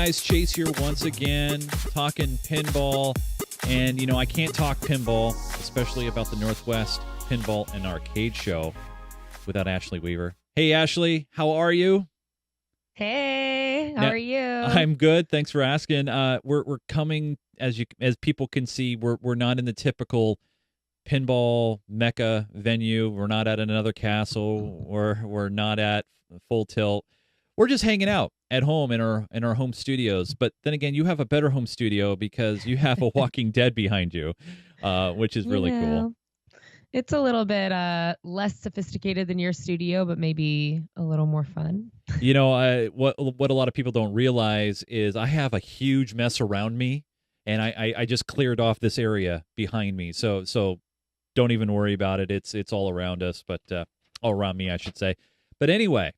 guys, Chase here once again, talking pinball. And, you know, I can't talk pinball, especially about the Northwest Pinball and Arcade Show, without Ashley Weaver. Hey, Ashley, how are you? Hey, how are you? I'm good. Thanks for asking. We're coming, as people can see, we're not in the typical pinball mecca venue. We're not at another castle. We're not at Full Tilt. We're just hanging out at home in our home studios. But then again, you have a better home studio because you have a Walking Dead behind you, which is really cool. It's a little bit less sophisticated than your studio, but maybe a little more fun. You know, what a lot of people don't realize is I have a huge mess around me, and I just cleared off this area behind me. So don't even worry about it. It's all around us, but all around me, I should say. But anyway,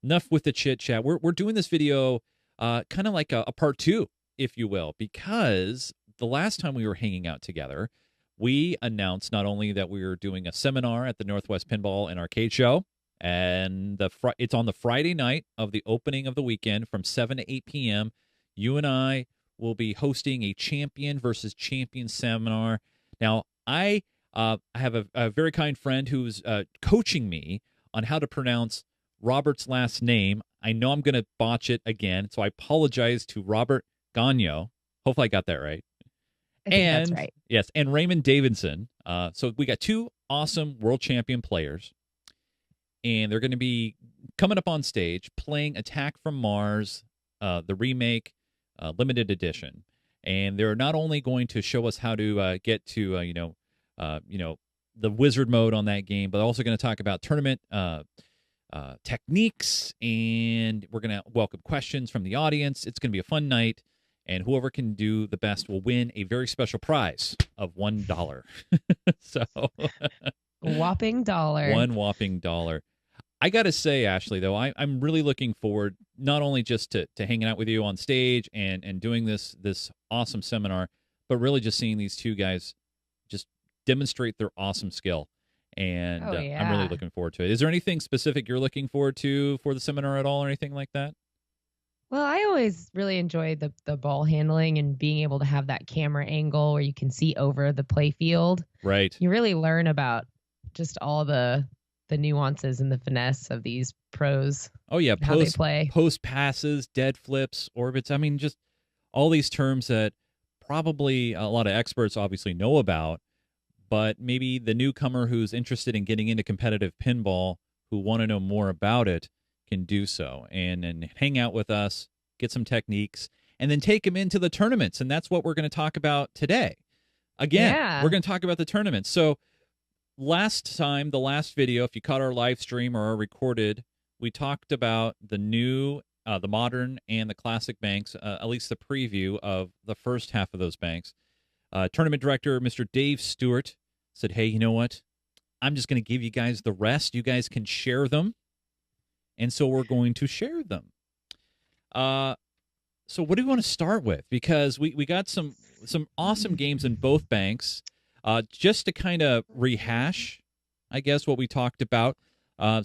enough with the chit chat. We're doing this video kind of like a part two, if you will, because the last time we were hanging out together, we announced not only that we were doing a seminar at the Northwest Pinball and Arcade Show, and it's on the Friday night of the opening of the weekend from 7 to 8 p.m. You and I will be hosting a champion versus champion seminar. Now, I have a very kind friend who's coaching me on how to pronounce Robert's last name. I know I'm going to botch it again, so I apologize to Robert Gagno. Hopefully I got that right. I think that's right. Yes, and Raymond Davidson. So we got two awesome world champion players, and they're going to be coming up on stage playing Attack from Mars, the remake, limited edition. And they're not only going to show us how to get to the wizard mode on that game, but also going to talk about tournament techniques, and we're going to welcome questions from the audience. It's going to be a fun night. And whoever can do the best will win a very special prize of $1. So, whopping dollar. One whopping dollar. I got to say, Ashley, though, I'm really looking forward not only just to hanging out with you on stage and doing this awesome seminar, but really just seeing these two guys just demonstrate their awesome skill. And I'm really looking forward to it. Is there anything specific you're looking forward to for the seminar at all or anything like that? Well, I always really enjoy the ball handling and being able to have that camera angle where you can see over the play field. Right. You really learn about just all the nuances and the finesse of these pros. Oh, yeah. How they play. Post passes, dead flips, orbits. I mean, just all these terms that probably a lot of experts obviously know about, but maybe the newcomer who's interested in getting into competitive pinball, who want to know more about it, can do so and hang out with us, get some techniques, and then take them into the tournaments. And that's what we're going to talk about today. Again, we're going to talk about the tournaments. So last time, the last video, if you caught our live stream or our recorded, we talked about the new, the modern and the classic banks, at least the preview of the first half of those banks. Tournament director, Mr. Dave Stewart, said, hey, you know what? I'm just going to give you guys the rest. You guys can share them. And so we're going to share them. So what do we want to start with? Because we got some awesome games in both banks. Just to kind of rehash, I guess, what we talked about.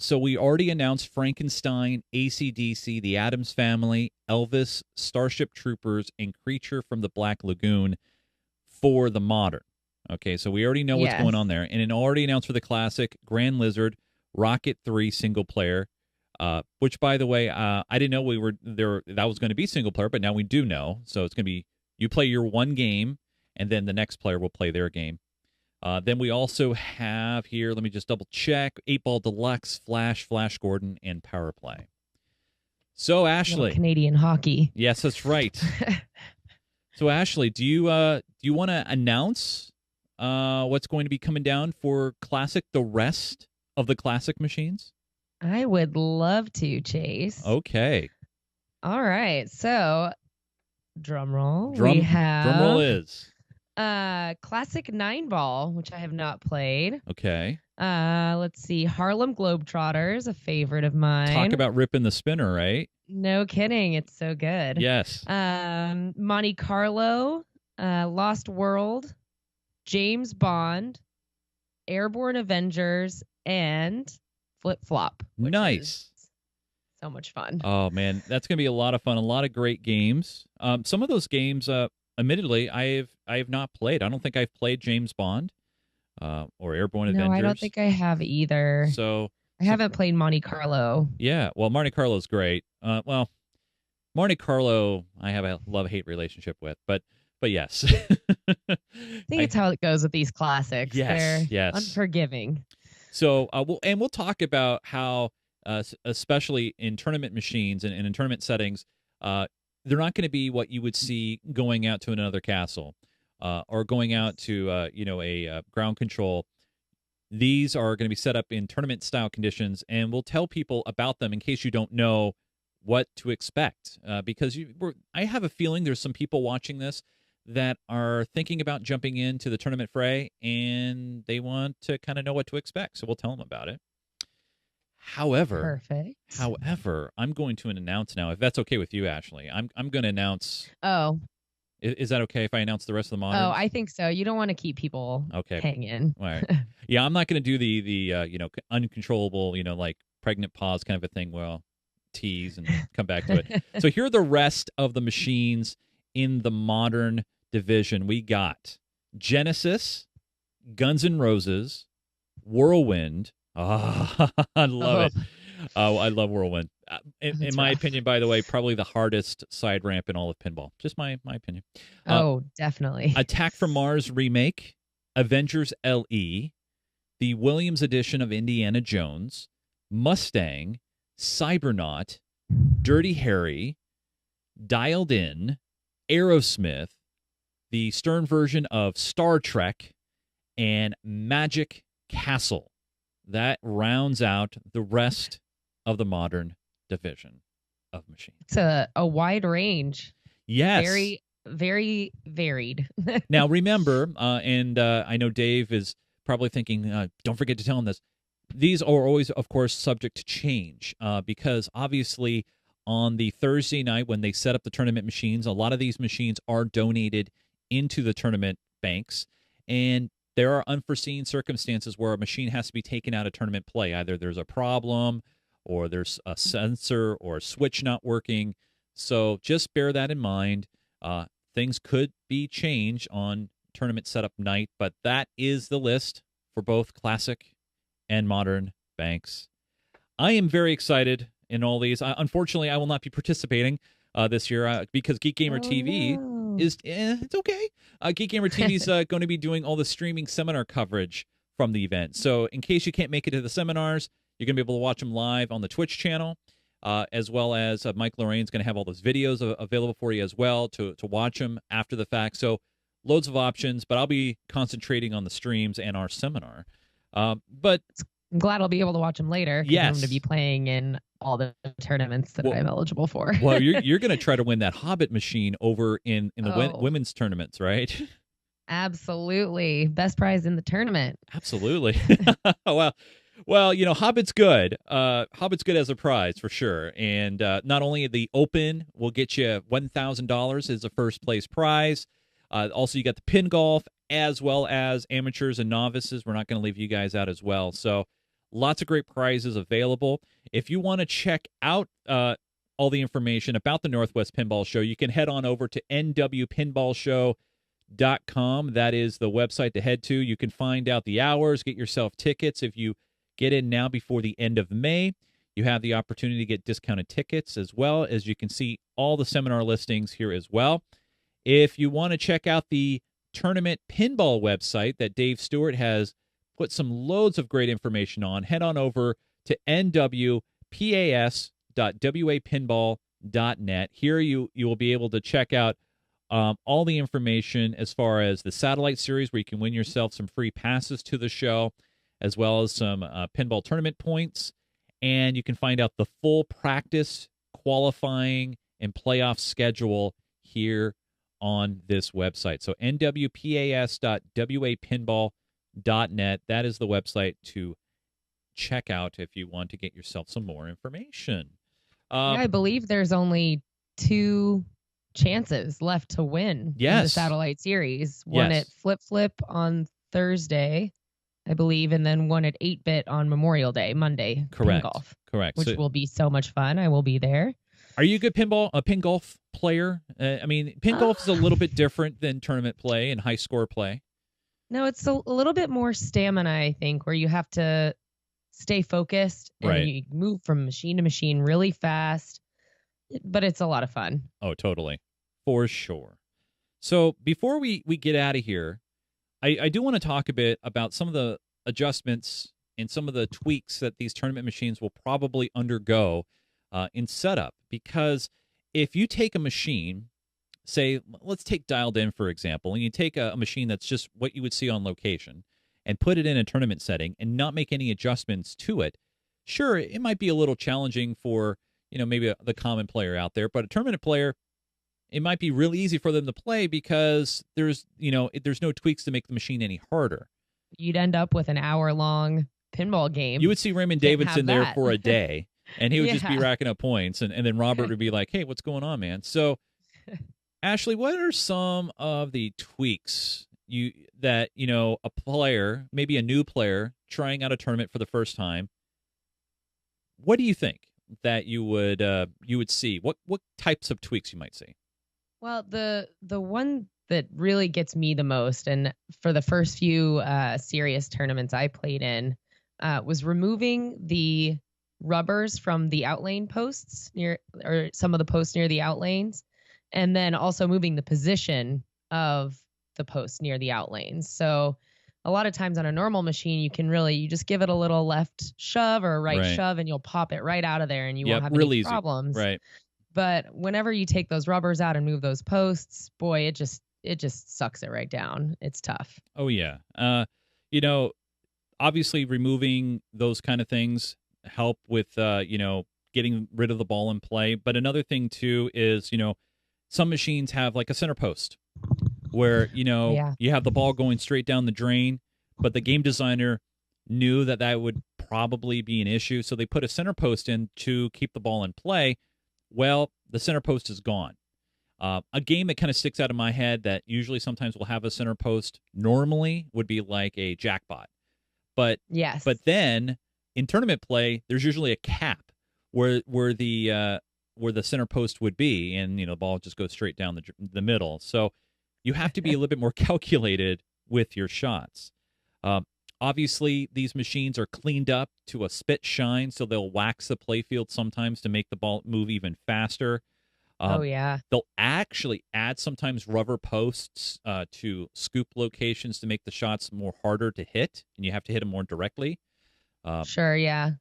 So we already announced Frankenstein, AC/DC, The Addams Family, Elvis, Starship Troopers, and Creature from the Black Lagoon for the modern. Okay, so we already know what's going on there. And it already announced for the classic, Grand Lizard, Rocket 3 single player. Which, by the way, I didn't know we were there. That was going to be single player, but now we do know. So it's going to be you play your one game, and then the next player will play their game. Then we also have here. Let me just double check: 8-Ball Deluxe, Flash Gordon, and Power Play. So Ashley, Canadian hockey. Yes, that's right. So Ashley, do you want to announce what's going to be coming down for Classic? The rest of the Classic machines. I would love to, Chase. Okay. All right. So, drum roll. Drum roll is classic 9-ball, which I have not played. Okay. Let's see. Harlem Globetrotters, a favorite of mine. Talk about ripping the spinner, right? No kidding. It's so good. Yes. Monte Carlo, Lost World, James Bond, Airborne Avengers, and Flip Flop. Nice. So much fun. Oh man, that's gonna be a lot of fun. A lot of great games. Some of those games, admittedly, I have not played. I don't think I've played James Bond or Airborne No, I don't Avengers. think I have either. So, I haven't played Monte Carlo. yeah. Well, Monte Carlo's great. Well, Monte Carlo, I have a love-hate relationship with, but yes. I think it's how it goes with these classics. They're Yes. unforgiving. So we'll talk about how, especially in tournament machines and in tournament settings, they're not going to be what you would see going out to another castle, or going out to a ground control. These are going to be set up in tournament style conditions, and we'll tell people about them in case you don't know what to expect. Because I have a feeling there's some people watching this that are thinking about jumping into the tournament fray, and they want to kind of know what to expect. So we'll tell them about it. Perfect. However, I'm going to announce now, if that's okay with you, Ashley. I'm going to announce. Oh. Is that okay if I announce the rest of the moderns? Oh, I think so. You don't want to keep people hanging. All right. Yeah, I'm not going to do the uncontrollable, like pregnant pause kind of a thing. Well, tease and come back to it. So here are the rest of the machines in the modern division. We got Genesis, Guns N' Roses, Whirlwind. Oh, I love it. Oh, I love Whirlwind. In my opinion, by the way, probably the hardest side ramp in all of pinball. Just my opinion. Definitely. Attack from Mars remake, Avengers LE, the Williams edition of Indiana Jones, Mustang, Cybernaut, Dirty Harry, Dialed In, Aerosmith, the Stern version of Star Trek, and Magic Castle. That rounds out the rest of the modern division of machines. It's a wide range. Yes. Very, very varied. Now, remember, and I know Dave is probably thinking, don't forget to tell him this. These are always, of course, subject to change, because obviously on the Thursday night when they set up the tournament machines, a lot of these machines are donated into the tournament banks, and there are unforeseen circumstances where a machine has to be taken out of tournament play. Either there's a problem, or there's a sensor or a switch not working. So just bear that in mind. Things could be changed on tournament setup night, but that is the list for both classic and modern banks. I am very excited in all these. Unfortunately, I will not be participating this year because Geek Gamer TV is it's okay. Geek Gamer TV is going to be doing all the streaming seminar coverage from the event. So in case you can't make it to the seminars, you're going to be able to watch them live on the Twitch channel, as well as Mike Lorraine's going to have all those videos available for you as well to watch them after the fact. So loads of options, but I'll be concentrating on the streams and our seminar. But I'm glad I'll be able to watch them later. Yes. I'm going to be playing in all the tournaments that I'm eligible for. Well, you're going to try to win that Hobbit machine over in the women's tournaments, right? Absolutely. Best prize in the tournament. Absolutely. Well, Hobbit's good. Hobbit's good as a prize for sure. And not only the Open will get you $1,000 as a first place prize. Also, you got the pin golf as well as amateurs and novices. We're not going to leave you guys out as well. So lots of great prizes available. If you want to check out all the information about the Northwest Pinball Show, you can head on over to nwpinballshow.com. That is the website to head to. You can find out the hours, get yourself tickets. If you get in now before the end of May, you have the opportunity to get discounted tickets, as well as you can see all the seminar listings here as well. If you want to check out the tournament pinball website that Dave Stewart has put some loads of great information on, head on over to nwpas.wapinball.net. Here you will be able to check out all the information as far as the satellite series, where you can win yourself some free passes to the show, as well as some pinball tournament points. And you can find out the full practice, qualifying, and playoff schedule here on this website. So nwpas.wapinball.net. That is the website to check out if you want to get yourself some more information. I believe there's only 2 chances left to win in the satellite series. One at Flip Flip on Thursday, I believe, and then one at 8-bit on Memorial Day, Monday, pin Correct. golf, Correct. which So, will be so much fun. I will be there. are you a good pin golf player? I mean, pin Uh, golf is a little bit different than tournament play and high score play. no, it's a little bit more stamina, I think, where you have to stay focused and Right. you move from machine to machine really fast, but it's a lot of fun. Oh, totally. For sure. So before we get out of here, I do want to talk a bit about some of the adjustments and some of the tweaks that these tournament machines will probably undergo in setup. Because if you take a machine, say, let's take Dialed In, for example, and you take a machine that's just what you would see on location and put it in a tournament setting and not make any adjustments to it, sure, it might be a little challenging for, maybe the common player out there, but a tournament player, it might be really easy for them to play because there's no tweaks to make the machine any harder. You'd end up with an hour-long pinball game. You would see Raymond Can't Davidson have there that. for a day, and he would just be Yeah. racking up points, and then Robert would be like, hey, what's going on, man? So, Ashley, what are some of the tweaks that a player, maybe a new player trying out a tournament for the first time, what do you think that you would see? What types of tweaks you might see? Well, the one that really gets me the most, and for the first few serious tournaments I played in, was removing the rubbers from the outlane posts or some of the posts near the outlanes, and then also moving the position of the posts near the outlanes. So a lot of times on a normal machine, you just give it a little left shove or a right Right. shove, and you'll pop it right out of there, and you Yep, won't have real any easy. problems. Right. But whenever you take those rubbers out and move those posts, boy, it just sucks it right down. It's tough. Oh yeah. Obviously removing those kind of things help with getting rid of the ball in play. But another thing too is, some machines have like a center post where, Yeah. you have the ball going straight down the drain, but the game designer knew that would probably be an issue, so they put a center post in to keep the ball in play. Well, the center post is gone. A game that kind of sticks out in my head that usually sometimes will have a center post normally would be like a jackpot. But Yes. then in tournament play, there's usually a cap where the center post would be, and the ball just goes straight down the middle. So you have to be a little bit more calculated with your shots. Obviously, these machines are cleaned up to a spit shine, so they'll wax the playfield sometimes to make the ball move even faster. Oh yeah. They'll actually add sometimes rubber posts to scoop locations to make the shots more harder to hit, and you have to hit them more directly. Sure. Yeah.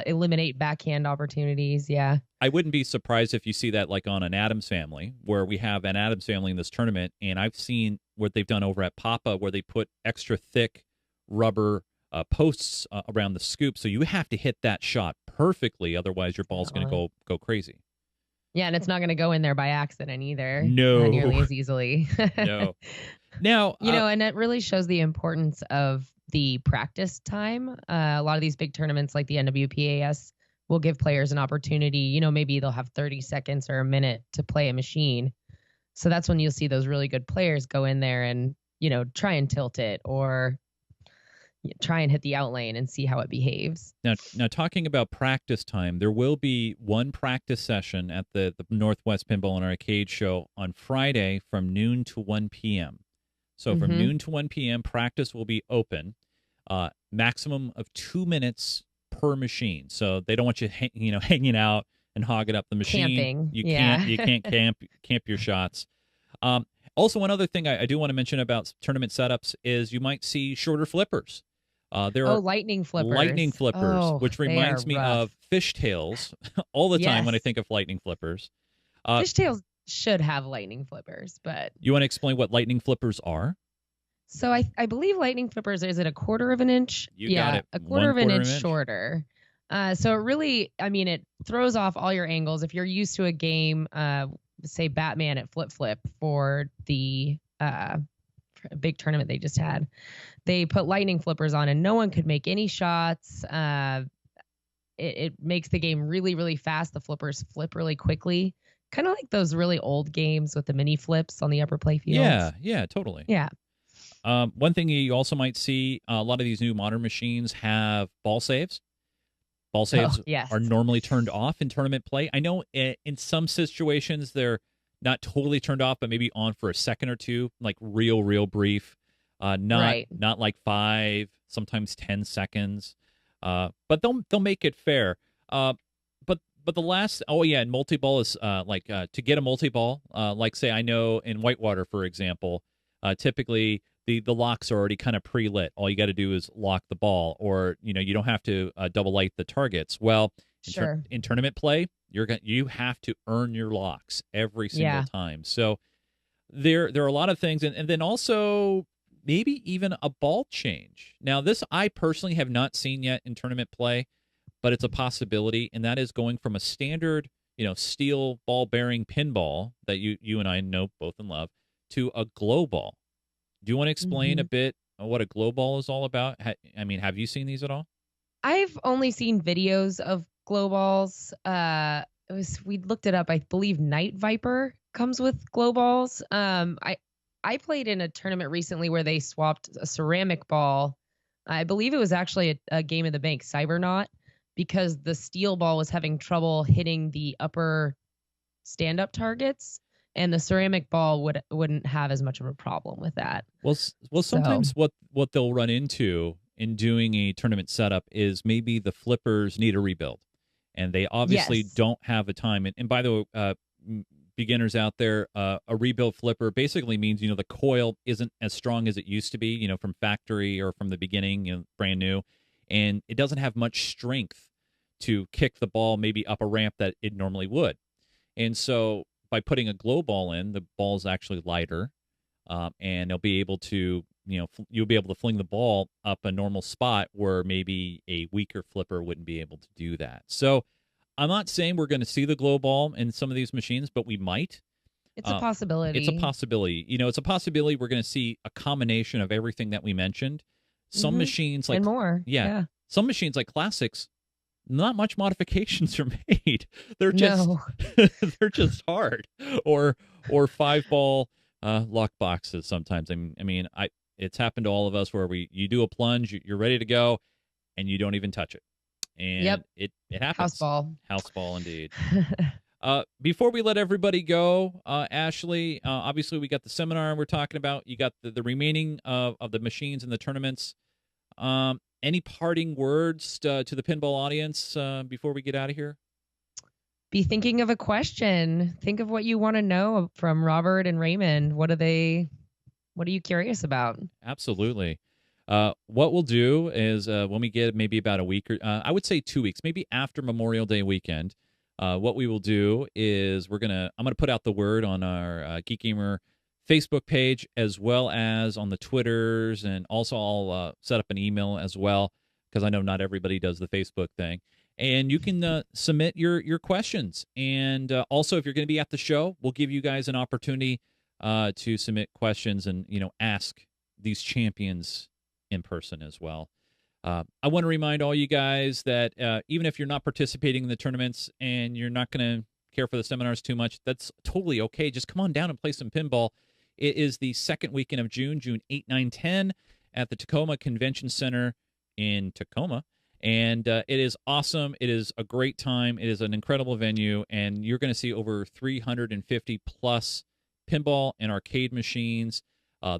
Eliminate backhand opportunities. Yeah. I wouldn't be surprised if you see that like on an Addams Family, where we have an Addams Family in this tournament, and I've seen what they've done over at Papa, where they put extra thick rubber posts around the scoop, so you have to hit that shot perfectly, otherwise your ball's going to go crazy. Yeah, and it's not going to go in there by accident either. No. Not nearly as easily. No. Now, and it really shows the importance of the practice time. A lot of these big tournaments like the NWPAS will give players an opportunity, maybe they'll have 30 seconds or a minute to play a machine. So that's when you'll see those really good players go in there and, try and tilt it or try and hit the outlane and see how it behaves. Now, talking about practice time, there will be one practice session at the Northwest Pinball and Arcade Show on Friday from noon to 1 p.m. So from noon to 1 p.m., practice will be open, maximum of 2 minutes per machine. So they don't want you, hanging out and hogging up the machine. Camping. You Yeah. can't camp your shots. Also, one other thing I do want to mention about tournament setups is you might see shorter flippers. There are lightning flippers. Lightning flippers, Oh, which they reminds are me rough. of fishtails all the time when I Yes. think of lightning flippers. Fishtails should have lightning flippers, but You want to explain what lightning flippers are? so I believe lightning flippers, is it a quarter of an inch? You got it. A quarter of an 1/4 inch inch. shorter. So it really, it throws off all your angles. If you're used to a game, say Batman at Flip Flip for the big tournament they just had, they put lightning flippers on and no one could make any shots. It makes the game really, really fast. The flippers flip really quickly. Kind of like those really old games with the mini flips on the upper play fields. Yeah, totally. Yeah. One thing you also might see, a lot of these new modern machines have ball saves. Ball Oh, saves yes. are normally turned off in tournament play. I know in some situations they're not totally turned off, but maybe on for a second or two, like real brief. Not Right. not like 5, sometimes 10 seconds. But they'll make it fair. But the last, oh yeah, and multi-ball is to get a multi-ball, like say I know in Whitewater, for example, typically the locks are already kind of pre-lit. All you got to do is lock the ball, or you don't have to double light the targets. Well, Sure. in tournament play, you have to earn your locks every single Yeah. time. So there are a lot of things, and then also maybe even a ball change. Now, this I personally have not seen yet in tournament play, but it's a possibility, and that is going from a standard, steel ball bearing pinball that you and I know both and love to a glow ball. Do you want to explain a Hmm. bit what a glow ball is all about? I mean, have you seen these at all? I've only seen videos of glow balls. We looked it up. I believe Night Viper comes with glow balls. I played in a tournament recently where they swapped a ceramic ball. I believe it was actually a Game of the Bank Cybernaut, because the steel ball was having trouble hitting the upper stand-up targets, and the ceramic ball wouldn't have as much of a problem with that. Well, So, sometimes what they'll run into in doing a tournament setup is maybe the flippers need a rebuild, and they obviously yes. don't have a time. And by the way, beginners out there, a rebuild flipper basically means the coil isn't as strong as it used to be, from factory or from the beginning, brand new, and it doesn't have much strength to kick the ball maybe up a ramp that it normally would. And so by putting a glow ball in, the ball is actually lighter, and they'll be able to, you'll be able to fling the ball up a normal spot where maybe a weaker flipper wouldn't be able to do that. So I'm not saying we're going to see the glow ball in some of these machines, but we might. It's a Uh, it's a possibility. possibility. It's a possibility we're going to see a combination of everything that we mentioned. Some Hmm. machines And like, more. yeah, Yeah. some machines like classics, not much modifications are made. They're just No. they're just hard, or 5-ball lock boxes. Sometimes it's happened to all of us where you do a plunge, you're ready to go, and you don't even touch it, and Yep. it House happens. ball. House ball indeed. Before we let everybody go, Ashley, obviously we got the seminar we're talking about. You got the remaining of the machines and the tournaments. Any parting words to the pinball audience before we get out of here? Be thinking of a question. Think of what you want to know from Robert and Raymond. What are you curious about? Absolutely. What we'll do is when we get maybe about a week, or I would say 2 weeks, maybe after Memorial Day weekend, what we will do is I'm gonna put out the word on our Geek Gamer Facebook page, as well as on the Twitters, and also I'll set up an email as well, because I know not everybody does the Facebook thing. And you can submit your questions, and also if you're going to be at the show, we'll give you guys an opportunity to submit questions and ask these champions in person as well. I want to remind all you guys that even if you're not participating in the tournaments and you're not going to care for the seminars too much, that's totally okay. Just come on down and play some pinball. It is the second weekend of June 8, 9, 10, at the Tacoma Convention Center in Tacoma. And it is awesome. It is a great time. It is an incredible venue, and you're going to see over 350 plus pinball and arcade machines.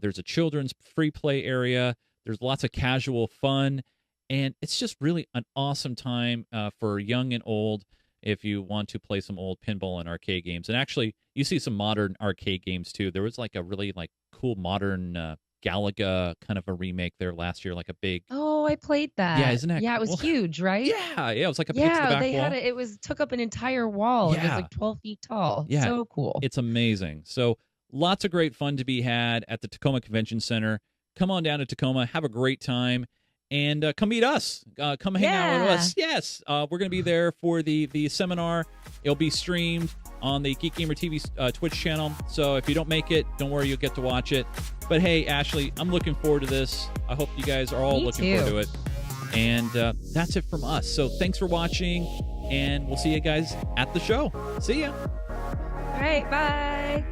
There's a children's free play area. There's lots of casual fun, and it's just really an awesome time for young and old if you want to play some old pinball and arcade games. And actually, you see some modern arcade games too. There was like a really cool modern Galaga kind of a remake there last year, like a big. Oh, I played Yeah, that. isn't that Yeah, it was cool? huge, right? Yeah, it was like a pizza Yeah, back they had wall. it. It was took up an entire wall. It was Yeah, like 12 feet tall. yeah, So cool. it's amazing. So lots of great fun to be had at the Tacoma Convention Center. Come on down to Tacoma, have a great time, and come meet us. Come hang out with Yeah. us. Yes, we're going to be there for the seminar. It'll be streamed on the Geek Gamer TV Twitch channel. So if you don't make it, don't worry, you'll get to watch it. But hey, Ashley, I'm looking forward to this. I hope you guys are all Me looking too. forward to it. And that's it from us. So thanks for watching, and we'll see you guys at the show. See ya. All right, bye.